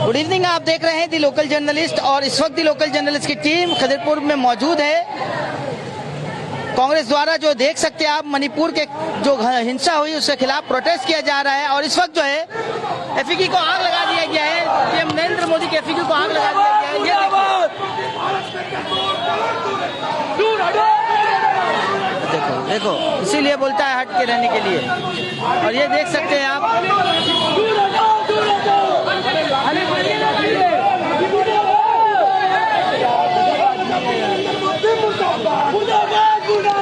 Good evening, आप देख रहे हैं दी लोकल जर्नलिस्ट और इस वक्त दी लोकल जर्नलिस्ट की टीम खदिरपुर में मौजूद है। कांग्रेस द्वारा जो देख सकते हैं आप मणिपुर के जो हिंसा हुई उसके खिलाफ प्रोटेस्ट किया जा रहा है और इस वक्त जो है एफईक्यू को आग लगा दिया गया है। पीएम नरेंद्र मोदी के एफईक्यू को आग लगा दिया गया है। ये देखो इसीलिए बोलता है हट के रहने के लिए। और ये देख सकते हैं आप,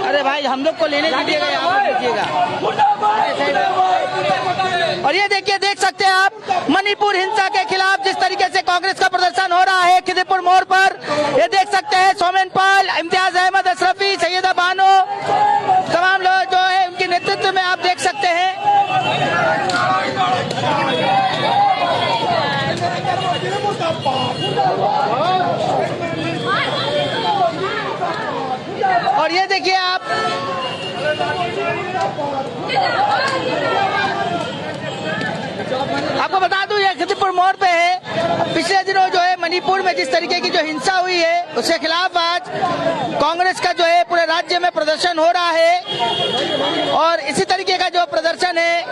अरे भाई हम लोग को लेने दीजिएगा, आप लीजिएगा। और ये देखिए, देख सकते हैं आप मणिपुर हिंसा के खिलाफ जिस तरीके से कांग्रेस का प्रदर्शन हो रहा है खिदिरपुर मोड़ पर। ये देख सकते हैं सोमेन पाल, इम्तियाज अहमद अशरफी, सैयदा बानो, तमाम लोग जो है उनके नेतृत्व में आप देख सकते हैं। और ये देखिए आप, आपको बता दूं ये खिदिरपुर मोड़ पे है। पिछले दिनों जो है मणिपुर में जिस तरीके की जो हिंसा हुई है उसके खिलाफ आज कांग्रेस का जो है पूरे राज्य में प्रदर्शन हो रहा है और इसी तरीके का जो प्रदर्शन है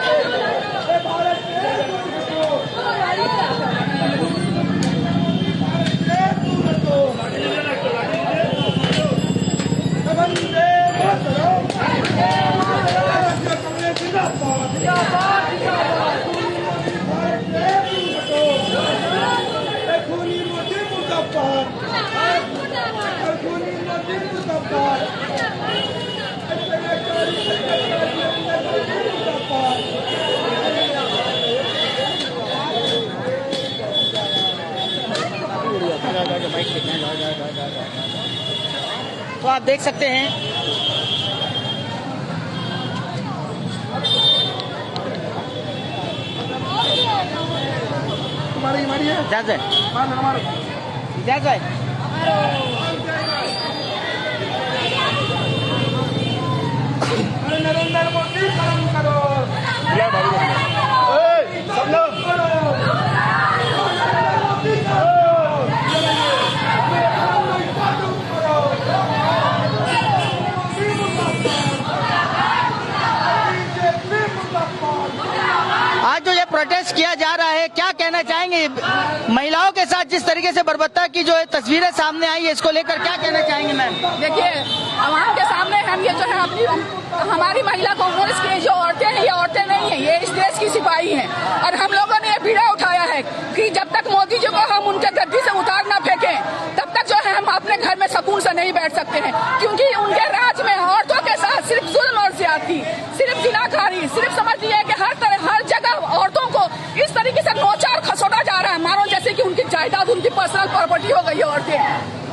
तो आप देख सकते हैं नरेंद्र मोदी खत्म करो। सब लोग आज जो ये प्रोटेस्ट किया जा रहा है, क्या कहना चाहेंगे? महिलाओं के साथ जिस तरीके से बर्बरता की जो तस्वीरें सामने आई है इसको लेकर क्या कहना चाहेंगे मैम? देखिए, आवाम के सामने हम ये जो है अपनी हमारी महिला कांग्रेस की जो औरतें हैं ये औरतें नहीं है, ये इस देश की सिपाही हैं। और हम लोगों ने ये बीड़ा उठाया है कि जब तक मोदी जी को हम उनके गद्दी से उतार ना फेंकें तब तक जो है हम अपने घर में सुकून से नहीं बैठ सकते हैं, क्योंकि उनके राज में औरतों के साथ सिर्फ जुल्म और ज्यादती, सिर्फ जिनाकारी, सिर्फ समझ लिया कि हर जगह औरतों को इस तरीके से नोचा और खसोटा जा रहा है मानो जैसे कि उनकी जायदाद, उनकी पर्सनल प्रॉपर्टी हो गई है औरतें।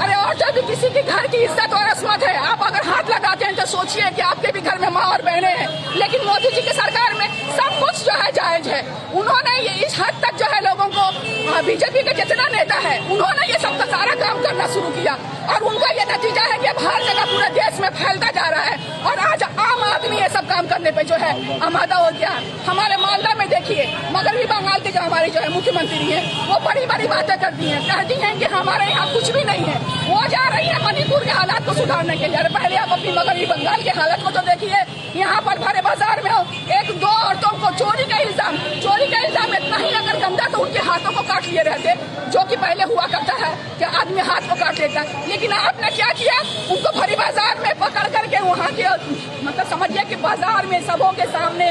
अरे औरतें भी किसी के घर की इज्जत और अस्मत है। आप अगर हाथ लगाते हैं तो सोचिए कि आपके भी घर में माँ और बहनें हैं, लेकिन मोदी जी की सरकार में सब कुछ जो है जायज है। उन्होंने ये इस हद तक जो है लोगों को, बीजेपी के जितना नेता है उन्होंने ये सब सारा काम करना शुरू किया और उनका ये नतीजा है कि अब हर जगह पूरे देश में फैलता जा रहा है और आज आम आदमी ये सब काम करने पे जो है आमादा हो गया। हमारे मालदा में देखिए, मगरबी बंगाल के जो हमारी जो है मुख्यमंत्री है वो बड़ी बड़ी बातें करती हैं, कहती हैं कि हमारे यहाँ कुछ भी नहीं है। वो जा रही है मणिपुर के हालात को सुधारने के लिए। पहले आप अपनी मगरबी बंगाल के हालत को तो देखिए, यहाँ पर भरे बाजार में एक दो औरतों को चोरी का इल्जाम इतना ही अगर गंदा तो उनके हाथों को काट लिए रहते, जो कि पहले हुआ करता है कि आदमी हाथ को काट लेता है। लेकिन आपने क्या किया, उनको भरी बाजार में पकड़ करके वहाँ के मतलब समझिए कि बाजार में सबों के सामने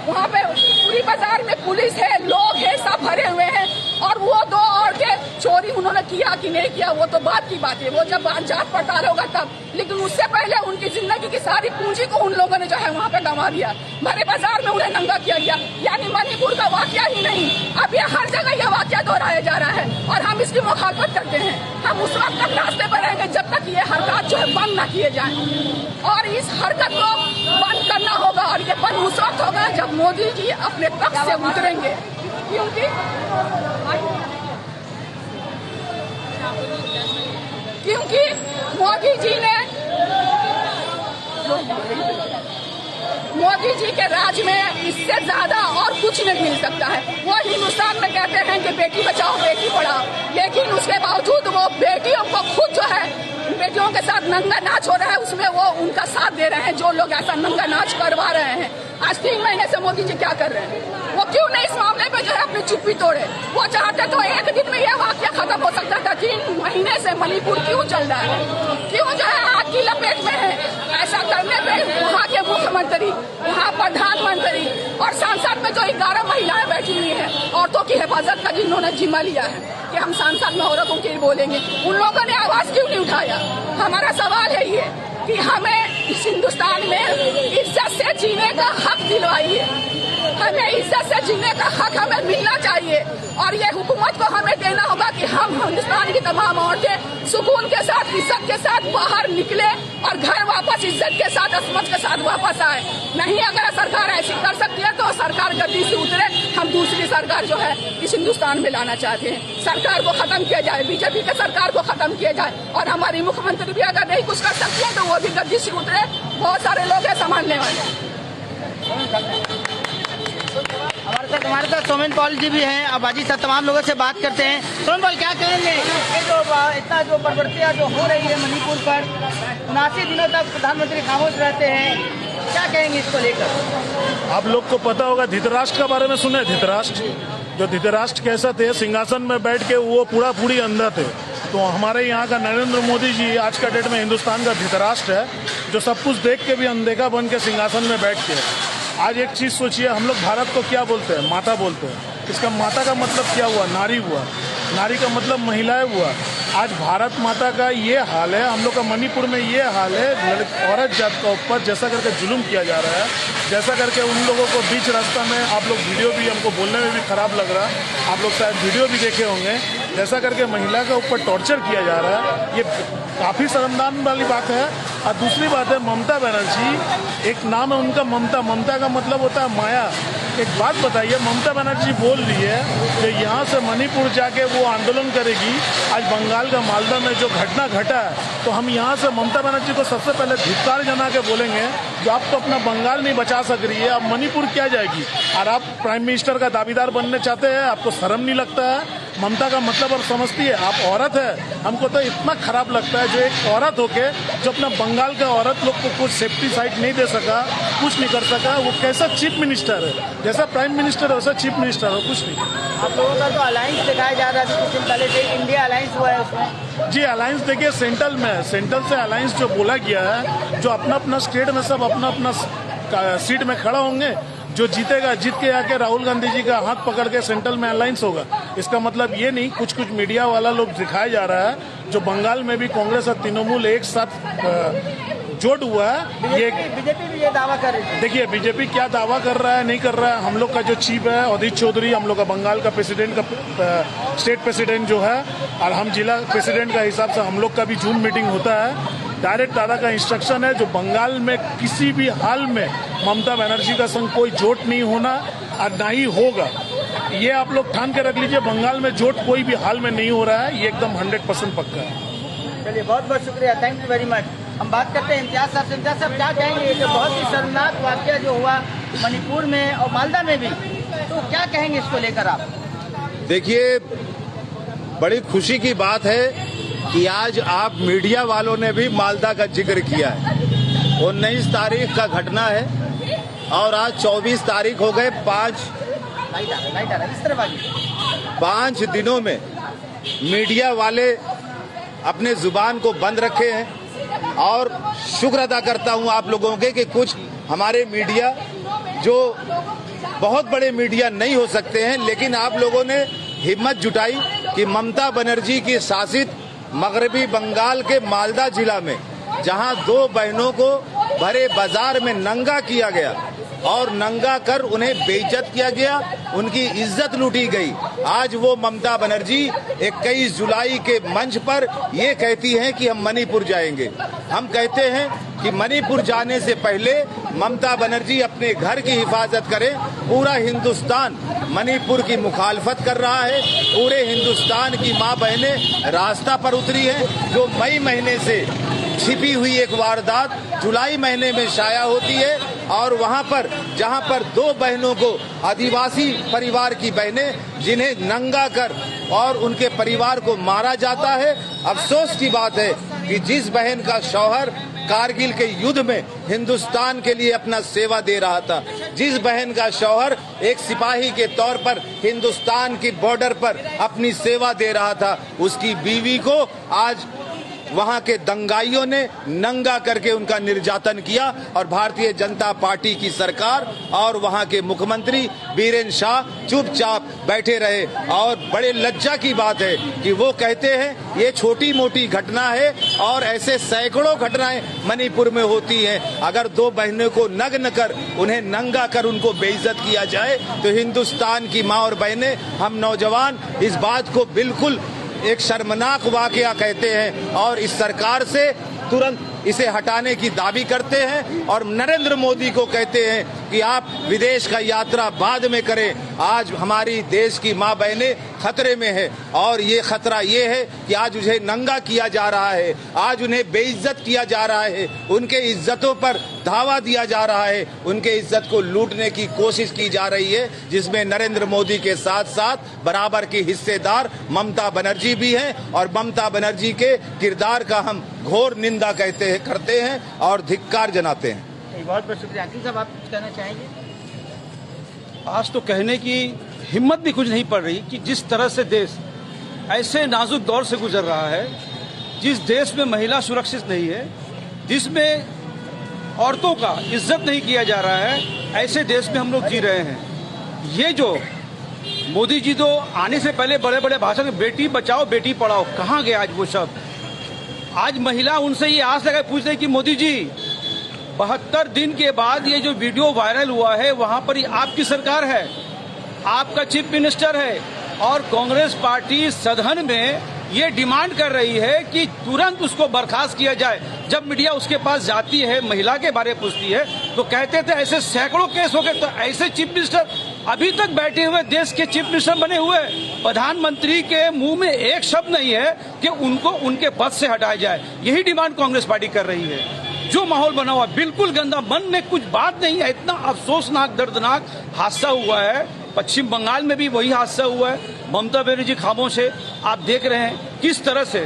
वहाँ पे पूरी बाजार में पुलिस है, लोग है, सब भरे हुए हैं और वो दो औरतें चोरी उन्होंने किया कि नहीं किया वो तो बात की बात है, वो जब जांच पड़ताल होगा तब। लेकिन उससे पहले उनकी जिंदगी की सारी पूंजी को उन लोगों ने जो है वहाँ पे गंवा दिया, भरे बाजार में उन्हें नंगा किया गया। यानी मणिपुर का वाकया ही नहीं, अब ये हर जगह यह वाकया दोहराया जा रहा है और हम इसकी मुखालफत करते हैं। हम उस वक्त तक रास्ते पर रहेंगे जब तक ये हरकत जो है बंद न किए जाए और इस हरकत को बंद करना होगा और ये बंद उस वक्त होगा जब मोदी जी अपने तख्त से उतरेंगे, क्योंकि मोदी जी के राज में इससे ज्यादा और कुछ नहीं मिल सकता है। वो हिंदुस्तान में कहते हैं कि बेटी बचाओ बेटी पढ़ाओ, लेकिन उसके बावजूद वो बेटियों को खुद जो है बेटियों के साथ नंगा नाच हो रहा है, उसमें वो उनका साथ दे रहे हैं जो लोग ऐसा नंगा नाच करवा रहे हैं। आज 3 महीने से मोदी जी क्या कर रहे हैं? वो क्यों नहीं इस मामले पे जो है अपनी चुप्पी तोड़े? वो चाहते तो एक दिन में यह वाकया खत्म हो सकता था। 3 महीने से मणिपुर क्यों चल रहा है? क्यों जो है आग की लपेट में है? ऐसा करने पे वहाँ के मुख्यमंत्री, वहाँ प्रधानमंत्री और सांसद में जो 11 महिलाएं बैठी हुई हैं औरतों की हिफाजत का जिन्होंने जिम्मा लिया है कि हम सांसद में औरतों के लिए बोलेंगे, उन लोगों ने आवाज क्यों नहीं उठाया? हमारा सवाल है ये कि हमें इस हिंदुस्तान में इज्जत से जीने का हक दिलवाइए, हमें इज्जत से जीने का हक हमें मिलना चाहिए और ये हुकूमत को हमें देना होगा कि हम हिंदुस्तान की तमाम औरतें सुकून के साथ इज्जत के साथ बाहर निकले और घर वापस इज्जत के साथ असमत के साथ वापस आए। नहीं अगर सरकार ऐसी कर सकती है तो सरकार गद्दी से उतरे, हम दूसरी सरकार जो है इस हिंदुस्तान में लाना चाहते हैं। सरकार को खत्म किया जाए, बीजेपी के सरकार को खत्म किया जाए और हमारी मुख्यमंत्री भी अगर नहीं कुछ कर सकती है तो वो भी गद्दी से उतरे। बहुत सारे लोग हैं संभालने वाले। हमारे साथ सोमेन पॉल जी भी हैं। अब बाजी साहब तमाम लोगों से बात करते हैं। सोमेन पॉल क्या कहेंगे, ये जो इतना जो प्रवृत्तियाँ जो हो रही है मणिपुर पर, 79 दिनों तक प्रधानमंत्री खामोश रहते हैं, क्या कहेंगे इसको लेकर? आप लोग को पता होगा धृतराष्ट्र के बारे में सुने? धृतराष्ट्र कैसा थे? सिंहासन में बैठ के वो पूरी अंधा थे। तो हमारे यहाँ का नरेंद्र मोदी जी आज का डेट में हिंदुस्तान का धृतराष्ट्र है, जो सब कुछ देख के भी अनदेखा बन के सिंहासन में बैठ के। आज एक चीज सोचिए, हम लोग भारत को क्या बोलते हैं? माता बोलते हैं। इसका माता का मतलब क्या हुआ? नारी हुआ। नारी का मतलब महिलाएं हुआ। आज भारत माता का ये हाल है, हम लोग का मणिपुर में ये हाल है, औरत जात का ऊपर जैसा करके जुल्म किया जा रहा है, जैसा करके उन लोगों को बीच रास्ता में, आप लोग वीडियो भी, हमको बोलने में भी खराब लग रहा है, आप लोग शायद वीडियो भी देखे होंगे, जैसा करके महिला के ऊपर टॉर्चर किया जा रहा है, ये काफ़ी शर्मनाक वाली बात है। और दूसरी बात है ममता बनर्जी, एक नाम है उनका ममता, ममता का मतलब होता है माया। एक बात बताइए, ममता बनर्जी बोल रही है कि यहाँ से मणिपुर जाके वो आंदोलन करेगी। आज बंगाल का मालदा में जो घटना घटा है, तो हम यहाँ से ममता बनर्जी को सबसे पहले धिक्कार जना के बोलेंगे जो आप तो अपना बंगाल नहीं बचा सक रही है, अब मणिपुर क्या जाएगी? और आप प्राइम मिनिस्टर का दावेदार बनने चाहते हैं, आपको शर्म नहीं लगता है? ममता का मतलब अब समझती है, आप औरत है। हमको तो इतना खराब लगता है जो एक औरत होके जो अपना बंगाल का औरत लोग को कुछ सेफ्टी साइट नहीं दे सका, कुछ नहीं कर सका, वो कैसा चीफ मिनिस्टर है? जैसा प्राइम मिनिस्टर है वैसा चीफ मिनिस्टर हो, कुछ नहीं। आप लोगों का तो अलायंस दिखाया जा रहा है, कुछ दिन पहले से इंडिया अलायंस हुआ है उसमें। जी अलायंस देखिए सेंट्रल में है, सेंट्रल से अलायंस जो बोला गया है, जो अपना अपना स्टेट में सब अपना अपना सीट में खड़ा होंगे, जो जीतेगा जीत के आके राहुल गांधी जी का हाथ पकड़ के सेंट्रल में अलायंस होगा। इसका मतलब ये नहीं, कुछ मीडिया वाला लोग दिखाया जा रहा है जो बंगाल में भी कांग्रेस और तृणमूल एक साथ जोड़ हुआ है। ये बीजेपी भी ये दावा कर रही है। देखिए बीजेपी क्या दावा कर रहा है नहीं कर रहा है, हम लोग का जो चीफ है अधीर चौधरी, हम लोग का बंगाल का प्रेसिडेंट का स्टेट प्रेसिडेंट जो है, और हम जिला प्रेसिडेंट का हिसाब से हम लोग का भी जूम मीटिंग होता है। डायरेक्ट दादा का इंस्ट्रक्शन है जो बंगाल में किसी भी हाल में ममता बनर्जी का संग कोई जोट नहीं होना और ना ही होगा। ये आप लोग ठान के रख लीजिए, बंगाल में जोट कोई भी हाल में नहीं हो रहा है, ये एकदम 100% पक्का है। चलिए बहुत बहुत शुक्रिया, थैंक यू वेरी मच। हम बात करते हैं इम्तियाज साहब से। इम्तियाज साहब क्या कहेंगे, जो बहुत ही शर्मनाक वाकया जो हुआ मणिपुर में और मालदा में भी, तो क्या कहेंगे इसको लेकर आप? देखिए बड़ी खुशी की बात है कि आज आप मीडिया वालों ने भी मालदा का जिक्र किया है। 19 तारीख का घटना है और आज 24 तारीख हो गए। 5 दिनों में मीडिया वाले अपने जुबान को बंद रखे हैं और शुक्र अदा करता हूं आप लोगों के कि कुछ हमारे मीडिया जो बहुत बड़े मीडिया नहीं हो सकते हैं, लेकिन आप लोगों ने हिम्मत जुटाई कि ममता बनर्जी की शासित मगरबी बंगाल के मालदा जिला में जहां 2 बहनों को भरे बाजार में नंगा किया गया और नंगा कर उन्हें बेइज्जत किया गया, उनकी इज्जत लूटी गई। आज वो ममता बनर्जी 21 जुलाई के मंच पर ये कहती हैं कि हम मणिपुर जाएंगे। हम कहते हैं कि मणिपुर जाने से पहले ममता बनर्जी अपने घर की हिफाजत करें। पूरा हिंदुस्तान मणिपुर की मुखालफत कर रहा है, पूरे हिंदुस्तान की माँ बहनें रास्ता पर उतरी हैं। जो मई महीने से छिपी हुई एक वारदात जुलाई महीने में शाया होती है, और वहां पर जहां पर 2 बहनों को आदिवासी परिवार की बहनें जिन्हें नंगा कर और उनके परिवार को मारा जाता है। अफसोस की बात है कि जिस बहन का शौहर कारगिल के युद्ध में हिंदुस्तान के लिए अपना सेवा दे रहा था, जिस बहन का शौहर एक सिपाही के तौर पर हिंदुस्तान की बॉर्डर पर अपनी सेवा दे रहा था, उसकी बीवी को आज वहां के दंगाइयों ने नंगा करके उनका निर्यातन किया। और भारतीय जनता पार्टी की सरकार और वहां के मुख्यमंत्री बीरेन शाह चुपचाप बैठे रहे। और बड़े लज्जा की बात है कि वो कहते हैं ये छोटी मोटी घटना है और ऐसे सैकड़ों घटनाएं मणिपुर में होती हैं। अगर 2 बहनों को नग्न कर उन्हें नंगा कर उनको बेइज्जत किया जाए तो हिंदुस्तान की माँ और बहनें, हम नौजवान इस बात को बिल्कुल एक शर्मनाक वाकया कहते हैं और इस सरकार से तुरंत इसे हटाने की दावी करते हैं। और नरेंद्र मोदी को कहते हैं कि आप विदेश का यात्रा बाद में करें। आज हमारी देश की माँ बहनें खतरे में है और ये खतरा ये है कि आज उन्हें नंगा किया जा रहा है, आज उन्हें बेइज्जत किया जा रहा है, उनके इज्जतों पर धावा दिया जा रहा है, उनके इज्जत को लूटने की कोशिश की जा रही है, जिसमें नरेंद्र मोदी के साथ साथ बराबर की हिस्सेदार ममता बनर्जी भी हैं। और ममता बनर्जी के किरदार का हम घोर निंदा करते हैं और धिक्कार जनाते हैं। बहुत बहुत शुक्रिया। अंकिल साहब, आप कुछ कहना चाहेंगे? आज तो कहने की हिम्मत भी कुछ नहीं पड़ रही कि जिस तरह से देश ऐसे नाजुक दौर से गुजर रहा है, जिस देश में महिला सुरक्षित नहीं है, जिसमें औरतों का इज्जत नहीं किया जा रहा है, ऐसे देश में हम लोग जी रहे हैं। ये जो मोदी जी तो आने से पहले बड़े बड़े भाषण में बेटी बचाओ बेटी पढ़ाओ, कहाँ गए आज वो शब्द? आज महिला उनसे ये आस लगा पूछ रही कि मोदी जी 72 दिन के बाद ये जो वीडियो वायरल हुआ है वहां पर आपकी सरकार है, आपका चीफ मिनिस्टर है और कांग्रेस पार्टी सदन में ये डिमांड कर रही है कि तुरंत उसको बर्खास्त किया जाए। जब मीडिया उसके पास जाती है, महिला के बारे में पूछती है, तो कहते थे ऐसे सैकड़ों केस हो गए। तो ऐसे चीफ मिनिस्टर अभी तक बैठे हुए देश के चीफ मिनिस्टर बने हुए प्रधानमंत्री के मुंह में एक शब्द नहीं है कि उनको उनके पद से हटाया जाए। यही डिमांड कांग्रेस पार्टी कर रही है। जो माहौल बना हुआ बिल्कुल गंदा, मन में कुछ बात नहीं है। इतना अफसोसनाक दर्दनाक हादसा हुआ है। पश्चिम बंगाल में भी वही हादसा हुआ है। ममता बनर्जी खामोश है। आप देख रहे हैं किस तरह से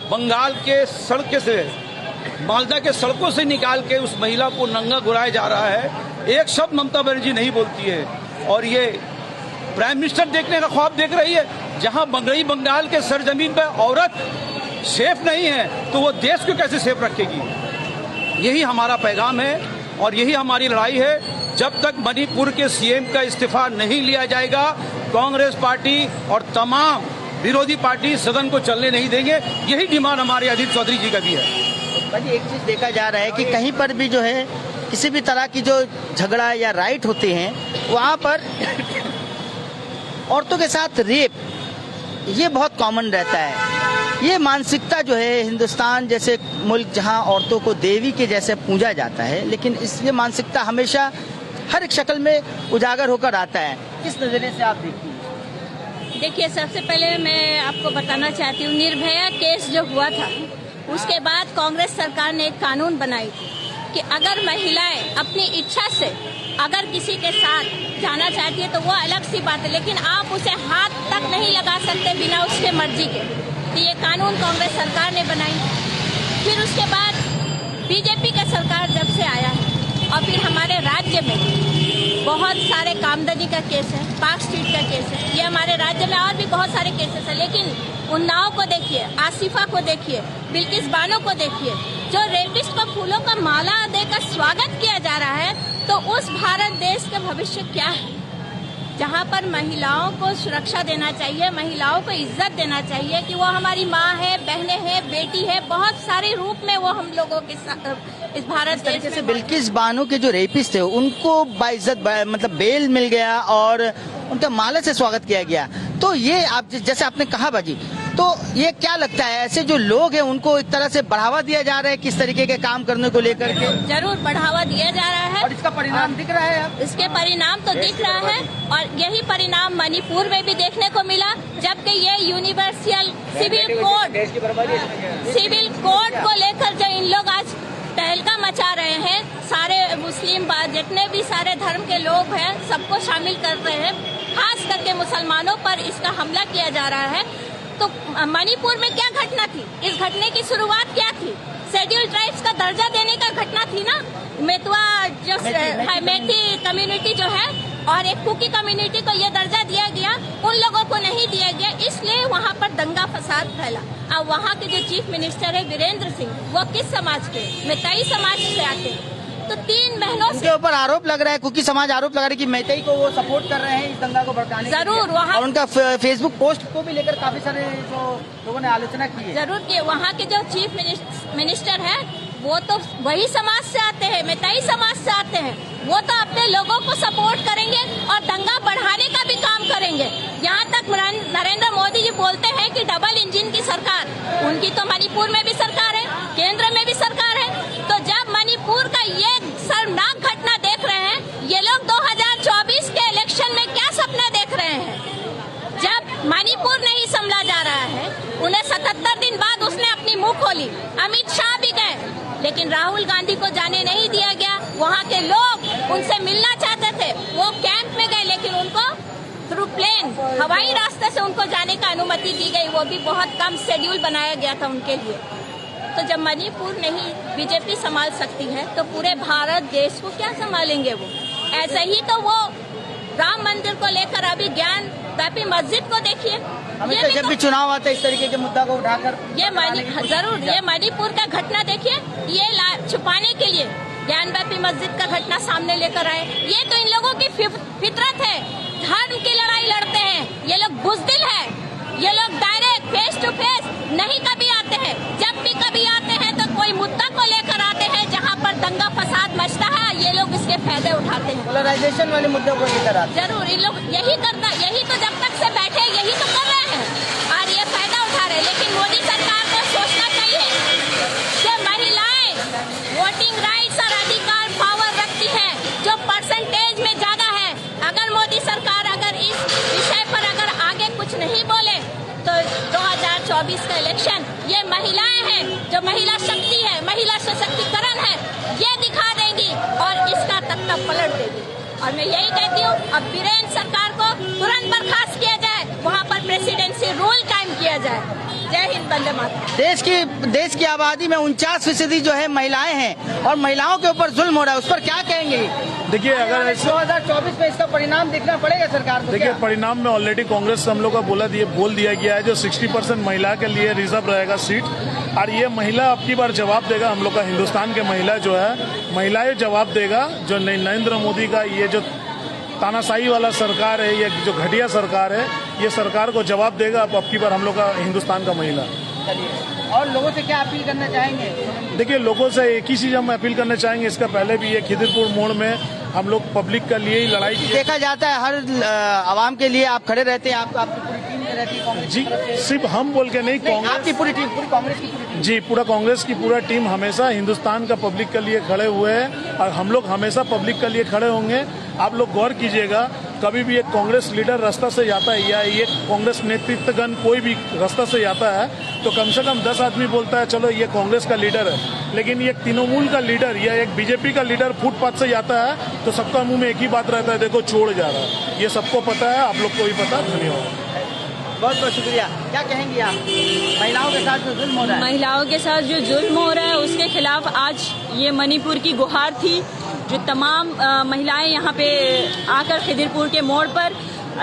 बंगाल के सड़क से, मालदा के सड़कों से निकाल के उस महिला को नंगा घुराया जा रहा है। एक शब्द ममता बनर्जी नहीं बोलती है। और ये प्राइम मिनिस्टर देखने का ख्वाब देख रही है। जहां बंगाल के सरजमीन पर औरत सेफ नहीं है तो वो देश को कैसे सेफ रखेगी? यही हमारा पैगाम है और यही हमारी लड़ाई है। जब तक मणिपुर के सीएम का इस्तीफा नहीं लिया जाएगा, कांग्रेस पार्टी और तमाम विरोधी पार्टी सदन को चलने नहीं देंगे। यही डिमांड हमारे अजीत चौधरी जी का भी है। भाई, एक चीज देखा जा रहा है कि कहीं पर भी जो है किसी भी तरह की जो झगड़ा या राइट होते हैं, वहां पर औरतों के साथ रेप ये बहुत कॉमन रहता है। ये मानसिकता जो है हिंदुस्तान जैसे मुल्क जहां औरतों को देवी के जैसे पूजा जाता है, लेकिन ये मानसिकता हमेशा हर एक शक्ल में उजागर होकर आता है। किस नजरिए से आप देखती हैं? देखिए, सबसे पहले मैं आपको बताना चाहती हूँ, निर्भया केस जो हुआ था उसके बाद कांग्रेस सरकार ने एक कानून बनाई थी कि अगर महिलाएं अपनी इच्छा से अगर किसी के साथ जाना चाहती है तो वो अलग सी बात है, लेकिन आप उसे हाथ तक नहीं लगा सकते बिना उसके मर्जी के। तो ये कानून कांग्रेस सरकार ने बनाई। फिर उसके बाद बीजेपी का सरकार जब से आया है और फिर हमारे राज्य में बहुत सारे कामदनी का केस है, पार्क स्ट्रीट का केस है, ये हमारे राज्य में और भी बहुत सारे केसेस है। लेकिन उन्नाव को देखिए, आसिफा को देखिए, बिल्किस बानो को देखिए, जो रेपिस्ट को फूलों का माला देकर स्वागत किया जा रहा है, तो उस भारत देश का भविष्य क्या है जहां पर महिलाओं को सुरक्षा देना चाहिए, महिलाओं को इज्जत देना चाहिए कि वो हमारी माँ है, बहनें हैं, बेटी है, बहुत सारे रूप में वो हम लोगों के इस भारत देश में। बिल्किस बानो के जो रेपिस्ट थे उनको बाइज्जत मतलब बेल मिल गया और उनका माला से स्वागत किया गया। तो ये आप जैसे आपने कहा बाजी, तो ये क्या लगता है ऐसे जो लोग हैं उनको एक तरह से बढ़ावा दिया जा रहा है किस तरीके के काम करने को लेकर के? जरूर बढ़ावा दिया जा रहा है और इसका परिणाम दिख रहा है। इसके परिणाम तो दिख रहा है और यही परिणाम मणिपुर में भी देखने को मिला, जबकि ये यूनिवर्सल सिविल कोड को लेकर जो इन लोग आज तहलका मचा रहे हैं। सारे मुस्लिम जितने भी सारे धर्म के लोग हैं सबको शामिल कर रहे हैं, खास करके मुसलमानों पर इसका हमला किया जा रहा है। तो मणिपुर में क्या घटना थी? इस घटने की शुरुआत क्या थी? शेड्यूल ट्राइब्स का दर्जा देने का घटना थी ना। मेतवा जो मेथी कम्युनिटी जो है और एक कुकी कम्युनिटी को ये दर्जा दिया गया, उन लोगों को नहीं दिया गया, इसलिए वहाँ पर दंगा फसाद फैला। अब वहाँ के जो चीफ मिनिस्टर है वीरेंद्र सिंह, वो किस समाज के? मैतेई समाज से आते हैं। तो 3 महीनों से उनके ऊपर आरोप लग रहा है, कुकी समाज आरोप लगा रही है कि मैतेई को वो सपोर्ट कर रहे हैं इस दंगा को भड़काने के लिए। जरूर वहाँ और उनका फेसबुक पोस्ट को भी लेकर काफी सारे जो लोगों ने आलोचना की है। जरूर कि वहाँ के जो चीफ मिनिस्टर है वो तो वही समाज से आते हैं, मैतेई समाज से आते हैं। वो तो अपने लोगों को सपोर्ट करेंगे और दंगा बढ़ाने का भी काम करेंगे। यहाँ तक नरेंद्र मोदी जी बोलते हैं कि डबल इंजन की सरकार, उनकी तो मणिपुर में भी सरकार है, केंद्र में भी सरकार है। तो जब मणिपुर का ये शर्मनाक घटना देख रहे हैं, ये लोग 2024 के इलेक्शन में क्या सपना देख रहे हैं? जब मणिपुर नहीं संभला जा रहा है, उन्हें 77 दिन बाद उसने अपनी मुंह खोली। अमित शाह भी गए, लेकिन राहुल गांधी को जाने नहीं दिया गया। वहाँ के लोग उनसे मिलना चाहते थे, वो कैंप में गए, लेकिन उनको थ्रू प्लेन हवाई रास्ते से उनको जाने का अनुमति दी गई। वो भी बहुत कम शेड्यूल बनाया गया था उनके लिए। तो जब मणिपुर नहीं बीजेपी संभाल सकती है, तो पूरे भारत देश को क्या संभालेंगे वो? ऐसे ही तो वो राम मंदिर को लेकर अभी ज्ञान व्यापी मस्जिद को देखिए, जब भी चुनाव आता है इस तरीके के मुद्दा को उठाकर ये मणिपुर का घटना देखिए, ये छुपाने के लिए ज्ञान व्यापी मस्जिद का घटना सामने लेकर आए। ये तो इन लोगों की फितरत है, धर्म की लड़ाई लड़ते हैं। ये लोग बुज़दिल है, ये लोग डायरेक्ट फेस टू फेस नहीं कभी आते हैं। जब भी कभी आते हैं तो कोई मुद्दा को लेकर आते हैं जहाँ पर दंगा फसाद मचता है, ये लोग इसके फायदे उठाते हैं। पोलराइजेशन वाले मुद्दों को लेकर आते हैं। जरूर इन लोग यही तो जब तक से बैठे यही तो कर रहे हैं और ये फायदा उठा रहे हैं। लेकिन मोदी सरकार को सोचना चाहिए कि महिलाएं वोटिंग राइट्स और अधिकार पावर रखती है, जो परसेंटेज में ज्यादा है। अगर मोदी सरकार अगर इस विषय पर अगर आगे कुछ नहीं बोले तो 2024 का इलेक्शन ये महिलाएं हैं, जो महिला शक्ति है, महिला सशक्तिकरण है, ये दिखा देंगी और इसका तख्ता पलट देगी। और मैं यही कहती हूँ, अब वीरेंद्र सरकार को तुरंत बर्खास्त किया जाए, वहाँ पर प्रेसिडेंसी रूल कायम किया जाए। जय हिंद, वंदे मातरम। देश की आबादी में 49% जो है महिलाएं हैं और महिलाओं के ऊपर जुल्म हो रहा है, उस पर क्या कहेंगे? देखिए, अगर 2024 में इसका परिणाम देखना पड़ेगा सरकार को। देखिए, परिणाम में ऑलरेडी कांग्रेस हम लोग का बोल दिया गया है, जो 60% महिला के लिए रिजर्व रहेगा सीट। और ये महिला अब की बार जवाब देगा। हम लोग का हिंदुस्तान के महिला जो है, महिलाएं जवाब देगा। जो नरेंद्र मोदी का ये जो तानाशाही वाला सरकार है, ये जो घटिया सरकार है, ये सरकार को जवाब देगा अब की बार हम लोग का हिंदुस्तान का महिला। और लोगों से क्या अपील करना चाहेंगे? देखिए, लोगों से एक ही चीज हम अपील करना चाहेंगे। इसका पहले भी ये खिदिरपुर मोड़ में हम लोग पब्लिक के लिए ही लड़ाई की। देखा जाता है हर आवाम के लिए आप खड़े रहते हैं, आपकी पूरी टीम में रहती है कांग्रेस जी, सिर्फ हम बोल के नहीं, कांग्रेस आपकी पूरी टीम, पूरी कांग्रेस की पूरी टीम जी, पूरा कांग्रेस की पूरा टीम हमेशा हिंदुस्तान का पब्लिक के लिए खड़े हुए हैं और हम लोग हमेशा पब्लिक के लिए खड़े होंगे। आप लोग गौर कीजिएगा, कभी भी एक कांग्रेस लीडर रास्ता से जाता है या एक कांग्रेस नेतृत्वगण कोई भी रास्ता से जाता है तो कम से कम 10 आदमी बोलता है चलो ये कांग्रेस का लीडर है। लेकिन ये तृणमूल का लीडर या एक बीजेपी का लीडर फुटपाथ से जाता है तो सबका मुंह में एक ही बात रहता है, देखो छोड़ जा रहा है। ये सबको पता है, आप लोग को भी पता। धन्यवाद, बहुत बहुत शुक्रिया। क्या कहेंगी आप? महिलाओं के साथ जो जुल्म हो रहा है, महिलाओं के साथ जो जुल्म हो रहा है उसके खिलाफ आज ये मणिपुर की गुहार थी। जो तमाम महिलाएं यहाँ पे आकर खिदिरपुर के मोड़ पर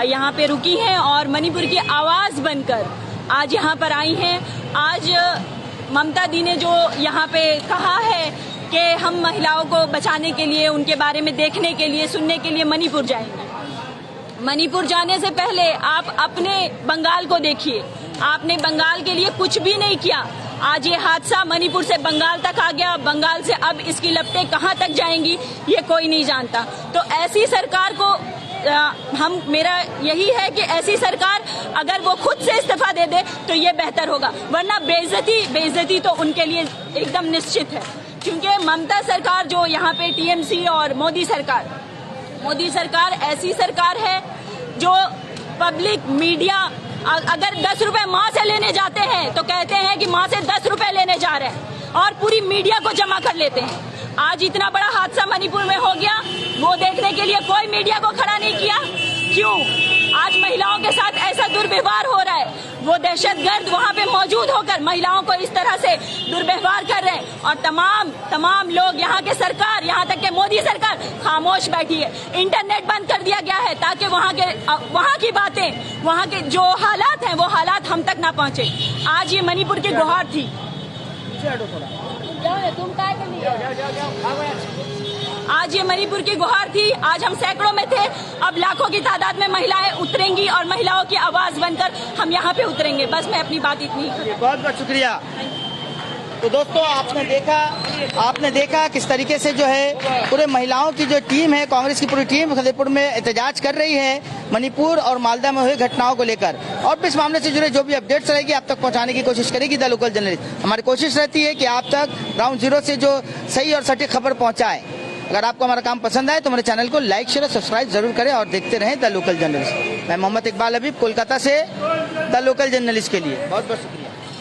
यहाँ पे रुकी हैं और मणिपुर की आवाज बनकर आज यहाँ पर आई हैं। आज ममता दी ने जो यहाँ पे कहा है कि हम महिलाओं को बचाने के लिए, उनके बारे में देखने के लिए, सुनने के लिए मणिपुर जाएंगे। मणिपुर जाने से पहले आप अपने बंगाल को देखिए, आपने बंगाल के लिए कुछ भी नहीं किया। आज ये हादसा मणिपुर से बंगाल तक आ गया, बंगाल से अब इसकी लपटें कहां तक जाएंगी ये कोई नहीं जानता। तो ऐसी सरकार को मेरा यही है कि ऐसी सरकार अगर वो खुद से इस्तीफा दे दे तो ये बेहतर होगा, वरना बेइज्जती तो उनके लिए एकदम निश्चित है। क्योंकि ममता सरकार जो यहाँ पे टीएमसी और मोदी सरकार ऐसी सरकार है जो पब्लिक मीडिया अगर 10 रुपए माँ से लेने जाते हैं तो कहते हैं कि माँ से 10 रुपए लेने जा रहे हैं और पूरी मीडिया को जमा कर लेते हैं। आज इतना बड़ा हादसा मणिपुर में हो गया, वो देखने के लिए कोई मीडिया को खड़ा नहीं किया। क्यों? आज महिलाओं के साथ ऐसा दुर्व्यवहार हो रहा है। वो दहशतगर्द वहाँ पे मौजूद होकर महिलाओं को इस तरह से दुर्व्यवहार कर रहे हैं और तमाम लोग, यहाँ के सरकार, यहाँ तक के मोदी सरकार खामोश बैठी है। इंटरनेट बंद कर दिया गया है ताकि वहाँ की बातें, वहाँ के जो हालात हैं वो हालात हम तक ना पहुँचे। आज ये मणिपुर की गुहार थी। आज ये मणिपुर की गुहार थी। आज हम सैकड़ों में थे, अब लाखों की तादाद में महिलाएं उतरेंगी और महिलाओं की आवाज बनकर हम यहाँ पे उतरेंगे। बस मैं अपनी बात इतनी ही। बहुत बहुत शुक्रिया। तो दोस्तों आपने देखा किस तरीके से जो है पूरे महिलाओं की जो टीम है, कांग्रेस की पूरी टीम खिदीपुर में एहतजाज कर रही है मणिपुर और मालदा में हुई घटनाओं को लेकर, और इस मामले से जुड़े जो भी अपडेट्स रहेगी आप तक पहुंचाने की कोशिश करेगी द लोकल जर्नलिस्ट। हमारी कोशिश रहती है कि आप तक ग्राउंड जीरो से जो सही और सटीक खबर पहुंचाए। अगर आपको हमारा काम पसंद आए तो हमारे चैनल को लाइक शेयर और सब्सक्राइब जरूर करें और देखते रहें द लोकल जर्नलिस्ट। मैं मोहम्मद इकबाल हबीब, कोलकाता से द लोकल जर्नलिस्ट के लिए बहुत बहुत शुक्रिया।